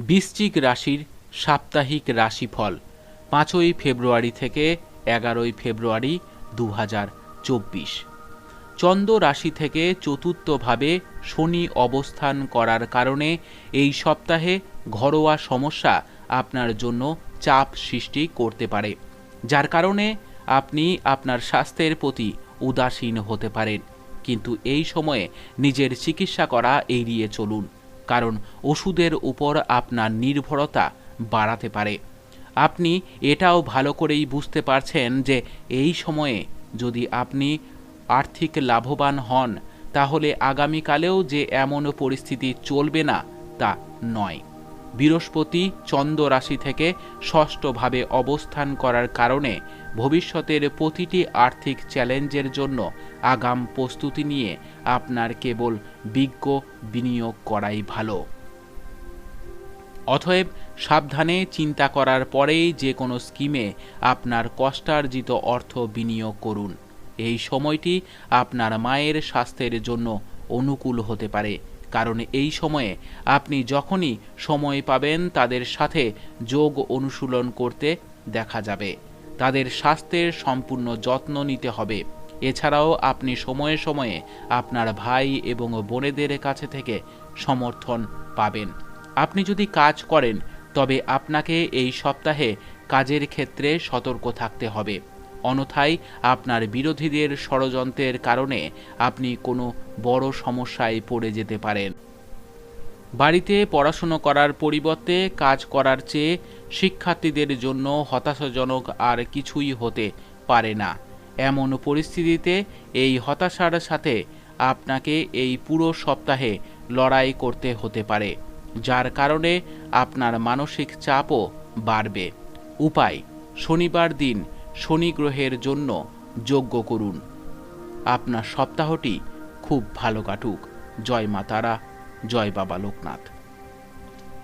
বৃশ্চিক রাশির সাপ্তাহিক রাশিফল 5ই ফেব্রুয়ারি থেকে 11ই ফেব্রুয়ারি 2024। চন্দ্র রাশি থেকে চতুর্থভাবে শনি অবস্থান করার কারণে এই সপ্তাহে ঘরোয়া সমস্যা আপনার জন্য চাপ সৃষ্টি করতে পারে, যার কারণে আপনি আপনার স্বাস্থ্যের প্রতি উদাসীন হতে পারেন। কিন্তু এই সময়ে নিজের চিকিৎসা করা এড়িয়ে চলুন, কারণ ওষুধের উপর আপনার নির্ভরতা বাড়াতে পারে। আপনি এটাও ভালো করেই বুঝতে পারছেন যে এই সময়ে যদি আপনি আর্থিক লাভবান হন, তাহলে আগামীকালেও যে এমন পরিস্থিতি চলবে না তা নয়। বৃহস্পতি চন্দ্র রাশি থেকে ষষ্ঠভাবে অবস্থান করার কারণে ভবিষ্যতের প্রতিটি আর্থিক চ্যালেঞ্জের জন্য আগাম প্রস্তুতি নিয়ে আপনার কেবল বিজ্ঞ বিনিয়োগ করাই ভালো। অতএব সাবধানে চিন্তা করার পরেই যে কোনো স্কিমে আপনার কষ্টার্জিত অর্থ বিনিয়োগ করুন। এই সময়টি আপনার মায়ের স্বাস্থ্যের জন্য অনুকূল হতে পারে, কারণ এই সময়ে আপনি যখনই সময় পাবেন তাদের সাথে যোগ অনুশীলন করতে দেখা যাবে। তাদের স্বাস্থ্যের সম্পূর্ণ যত্ন নিতে হবে। এছাড়াও আপনি সময়ে সময়ে আপনার ভাই এবং বোনেদের কাছে থেকে সমর্থন পাবেন। আপনি যদি কাজ করেন তবে আপনাকে এই সপ্তাহে কাজের ক্ষেত্রে সতর্ক থাকতে হবে, অন্যথায় আপনার বিরোধীদের ষড়যন্ত্রের কারণে আপনি কোনো বড় সমস্যায় পড়ে যেতে পারেন। বাড়িতে পড়াশুনো করার পরিবর্তে কাজ করার চেয়ে শিক্ষার্থীদের জন্য হতাশাজনক আর কিছুই হতে পারে না। এমন পরিস্থিতিতে এই হতাশার সাথে আপনাকে এই পুরো সপ্তাহে লড়াই করতে হতে পারে, যার কারণে আপনার মানসিক চাপও বাড়বে। উপায়: শনিবার দিন শনি গ্রহের জন্য যজ্ঞ করুন। আপনার সপ্তাহটি খুব ভালো কাটুক। জয় মা তারা, জয় বাবা লোকনাথ।